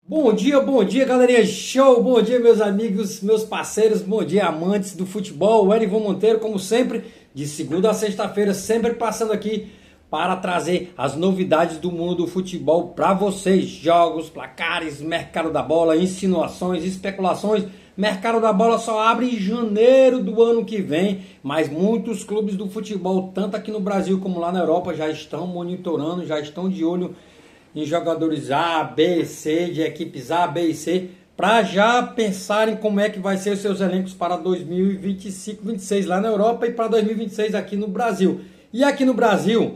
Bom dia, galerinha, show! Bom dia, meus amigos, meus parceiros, bom dia, amantes do futebol. O Erivan Monteiro, como sempre, de segunda a sexta-feira, sempre passando aqui para trazer as novidades do mundo do futebol para vocês. Jogos, placares, mercado da bola, insinuações, especulações. Mercado da bola só abre em janeiro do ano que vem, mas muitos clubes do futebol, tanto aqui no Brasil como lá na Europa, já estão monitorando, já estão de olho em jogadores A, B, C, de equipes A, B e C, para já pensarem como é que vai ser os seus elencos para 2025-26 lá na Europa e para 2026 aqui no Brasil. E aqui no Brasil,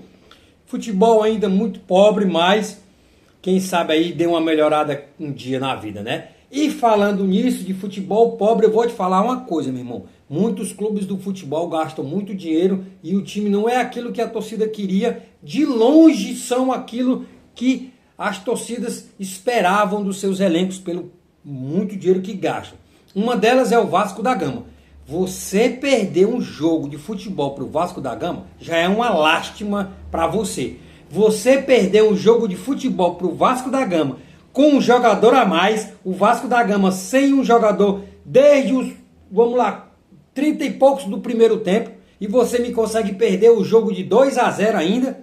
futebol ainda muito pobre, mas quem sabe aí dê uma melhorada um dia na vida, né? E falando nisso, de futebol pobre, eu vou te falar uma coisa, meu irmão. Muitos clubes do futebol gastam muito dinheiro e o time não é aquilo que a torcida queria. De longe são aquilo que as torcidas esperavam dos seus elencos pelo muito dinheiro que gastam. Uma delas é o Vasco da Gama. Você perder um jogo de futebol para o Vasco da Gama já é uma lástima para você. Você perder um jogo de futebol para o Vasco da Gama com um jogador a mais, o Vasco da Gama sem um jogador desde os, vamos lá, 30 e poucos do primeiro tempo, e você me consegue perder o jogo de 2-0 ainda,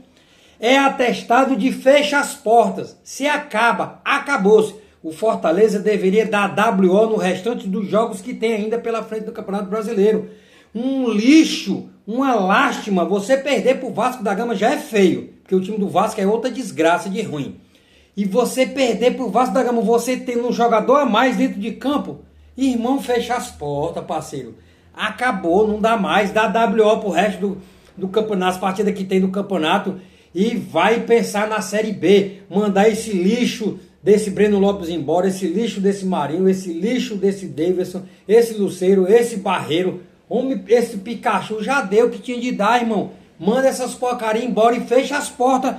é atestado de fecha as portas. Se acaba, acabou-se. O Fortaleza deveria dar WO no restante dos jogos que tem ainda pela frente do Campeonato Brasileiro. Um lixo, uma lástima. Você perder para o Vasco da Gama já é feio, porque o time do Vasco é outra desgraça de ruim. E você perder para o Vasco da Gama, você tendo um jogador a mais dentro de campo, irmão, fecha as portas, parceiro. Acabou, não dá mais. Dá WO para o resto do campeonato, as partidas que tem no campeonato, e vai pensar na Série B, mandar esse lixo desse Breno Lopes embora, esse lixo desse Marinho, esse lixo desse Davidson, esse Luceiro, esse Barreiro, homem, esse Pikachu já deu o que tinha de dar, irmão. Manda essas porcarias embora e fecha as portas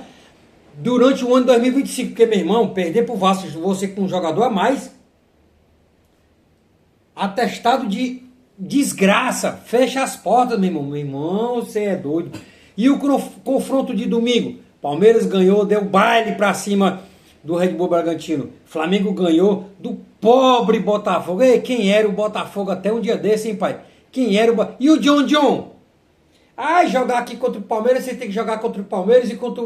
durante o ano 2025, porque, meu irmão, perder pro Vasco, você com um jogador a mais, atestado de desgraça, fecha as portas, meu irmão. Meu irmão, você é doido. E o confronto de domingo, Palmeiras ganhou, deu baile pra cima do Red Bull Bragantino. Flamengo ganhou do pobre Botafogo. Ei, quem era o Botafogo até um dia desse, hein, pai? Quem era o... E o John? Ah, jogar aqui contra o Palmeiras, você tem que jogar contra o Palmeiras e contra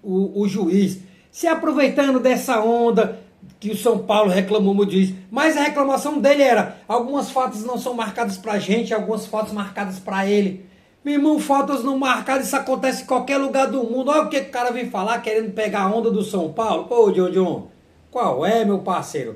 o juiz. Se aproveitando dessa onda que o São Paulo reclamou muito disso. Mas a reclamação dele era: algumas faltas não são marcadas pra gente, algumas faltas marcadas pra ele. Meu irmão, faltas não marcadas, isso acontece em qualquer lugar do mundo. Olha o que o cara vem falar, querendo pegar a onda do São Paulo. Ô, John, qual é, meu parceiro?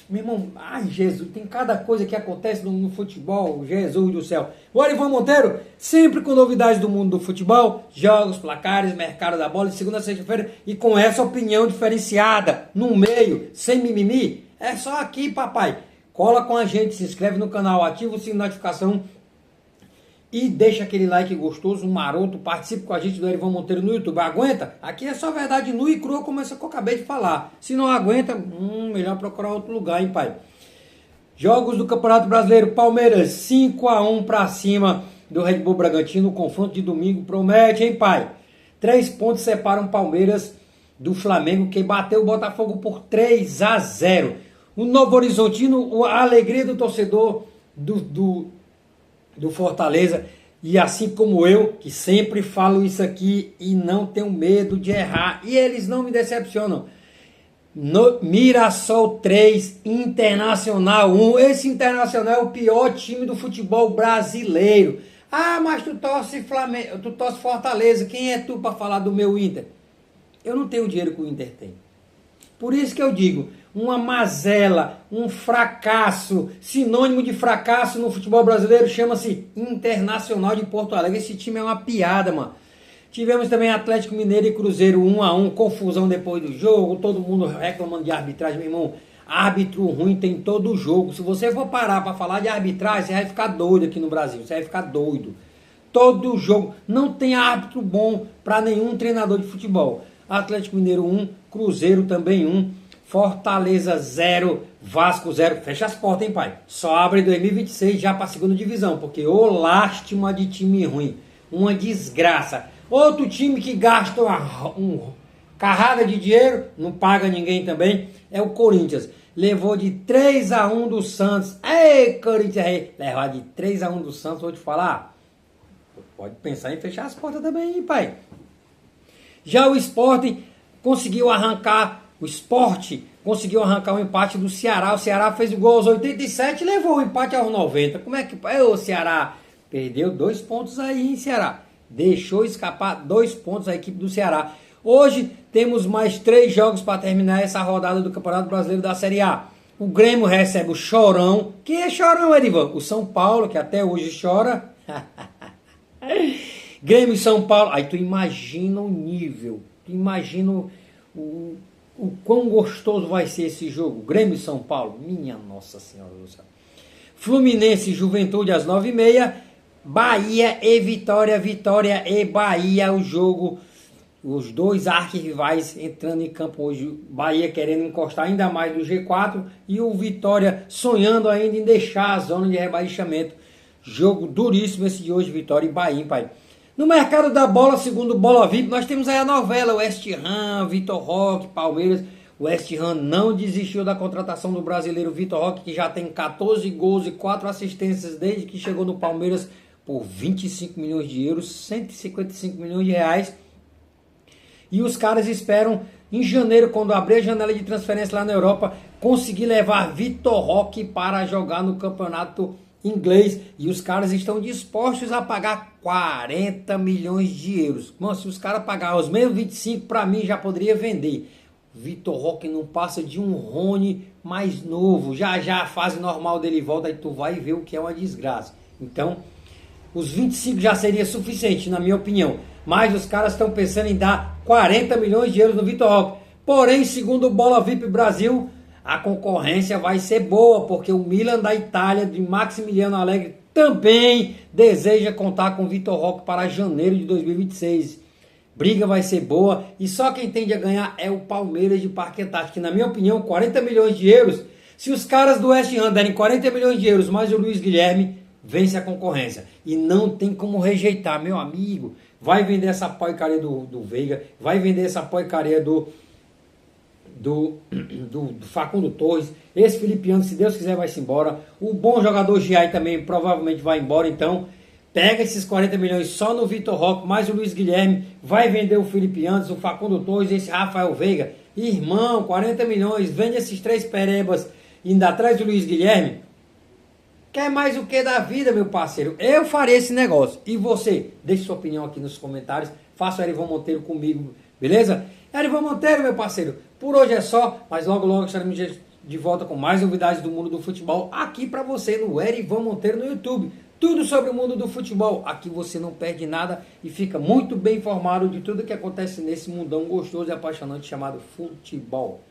Meu irmão, ai, Jesus, tem cada coisa que acontece no futebol, Jesus do céu. O Erivan Monteiro, sempre com novidades do mundo do futebol, jogos, placares, mercado da bola, de segunda a sexta-feira, e com essa opinião diferenciada, no meio, sem mimimi. É só aqui, papai. Cola com a gente, se inscreve no canal, ativa o sininho de notificação, e deixa aquele like gostoso, maroto, participe com a gente do Erivan Monteiro no YouTube. Aguenta? Aqui é só verdade nua e crua, como essa que eu acabei de falar. Se não aguenta, melhor procurar outro lugar, hein, pai? Jogos do Campeonato Brasileiro, Palmeiras 5-1 pra cima do Red Bull Bragantino. O confronto de domingo promete, hein, pai? 3 pontos separam Palmeiras do Flamengo, que bateu o Botafogo por 3-0. O Novo Horizontino, a alegria do torcedor do Fortaleza, e assim como eu, que sempre falo isso aqui e não tenho medo de errar, e eles não me decepcionam. Mirassol 3, Internacional 1. Esse Internacional é o pior time do futebol brasileiro. Ah, mas tu torce Flamengo, tu torce Fortaleza, quem é tu para falar do meu Inter? Eu não tenho o dinheiro que o Inter tem. Por isso que eu digo, uma mazela, um fracasso, sinônimo de fracasso no futebol brasileiro chama-se Internacional de Porto Alegre. Esse time é uma piada, mano. Tivemos também Atlético Mineiro e Cruzeiro 1-1, confusão depois do jogo, todo mundo reclamando de arbitragem, meu irmão. Árbitro ruim tem todo o jogo. Se você for parar para falar de arbitragem, você vai ficar doido aqui no Brasil, você vai ficar doido. Todo jogo, não tem árbitro bom para nenhum treinador de futebol. Atlético Mineiro 1, Cruzeiro também 1, Fortaleza 0, Vasco 0. Fecha as portas, hein, pai? Só abre 2026 já para a segunda divisão, porque ô lástima de time ruim. Uma desgraça. Outro time que gasta carrada de dinheiro, não paga ninguém também, é o Corinthians. Levou de 3-1 do Santos. Ei, Corinthians, levar de 3-1 do Santos, vou te falar. Pode pensar em fechar as portas também, hein, pai? Já o Sport conseguiu arrancar o empate do Ceará. O Ceará fez o gol aos 87 e levou o empate aos 90. Como é que... o Ceará perdeu 2 pontos aí, hein, Ceará? Deixou escapar 2 pontos a equipe do Ceará. Hoje temos mais 3 jogos para terminar essa rodada do Campeonato Brasileiro da Série A. O Grêmio recebe o Chorão. Quem é Chorão, Edivan? O São Paulo, que até hoje chora. Grêmio e São Paulo. Aí tu imagina o nível. Tu imagina o quão gostoso vai ser esse jogo. Grêmio e São Paulo. Minha Nossa Senhora do céu. Fluminense e Juventude às 9h30. Bahia e Vitória. Vitória e Bahia. O jogo. Os dois arquirrivais entrando em campo hoje. Bahia querendo encostar ainda mais no G4. E o Vitória sonhando ainda em deixar a zona de rebaixamento. Jogo duríssimo esse de hoje. Vitória e Bahia, pai. No mercado da bola, segundo o Bola VIP, nós temos aí a novela West Ham, Vitor Roque, Palmeiras. O West Ham não desistiu da contratação do brasileiro Vitor Roque, que já tem 14 gols e 4 assistências desde que chegou no Palmeiras por 25 milhões de euros, 155 milhões de reais. E os caras esperam, em janeiro, quando abrir a janela de transferência lá na Europa, conseguir levar Vitor Roque para jogar no campeonato inglês, e os caras estão dispostos a pagar 40 milhões de euros. Mano, se os caras pagar os mesmos 25, para mim já poderia vender. Vitor Roque não passa de um Rony mais novo. Já a fase normal dele volta e tu vai ver o que é uma desgraça. Então, os 25 já seria suficiente, na minha opinião. Mas os caras estão pensando em dar 40 milhões de euros no Vitor Roque. Porém, segundo o Bola VIP Brasil, a concorrência vai ser boa, porque o Milan da Itália, de Maximiliano Allegri, também deseja contar com o Vitor Roque para janeiro de 2026. Briga vai ser boa e só quem tende a ganhar é o Palmeiras de Paquetá, que na minha opinião, 40 milhões de euros, se os caras do West Ham derem 40 milhões de euros mais o Luiz Guilherme, vence a concorrência. E não tem como rejeitar, meu amigo. Vai vender essa porcaria do Veiga, vai vender essa porcaria do Facundo Torres. Esse Filipiano, se Deus quiser, vai-se embora. O bom jogador Giai também provavelmente vai embora. Então, pega esses 40 milhões só no Vitor Roque, mais o Luiz Guilherme. Vai vender o Filipiano, o Facundo Torres, esse Rafael Veiga. Irmão, 40 milhões. Vende esses 3 perebas indo atrás do Luiz Guilherme. Quer mais o que da vida, meu parceiro? Eu farei esse negócio. E você? Deixe sua opinião aqui nos comentários. Faça o Erivan Monteiro comigo, beleza? Erivan Monteiro, meu parceiro. Por hoje é só, mas logo estaremos de volta com mais novidades do mundo do futebol aqui pra você no Erivan Monteiro no YouTube. Tudo sobre o mundo do futebol. Aqui você não perde nada e fica muito bem informado de tudo que acontece nesse mundão gostoso e apaixonante chamado futebol.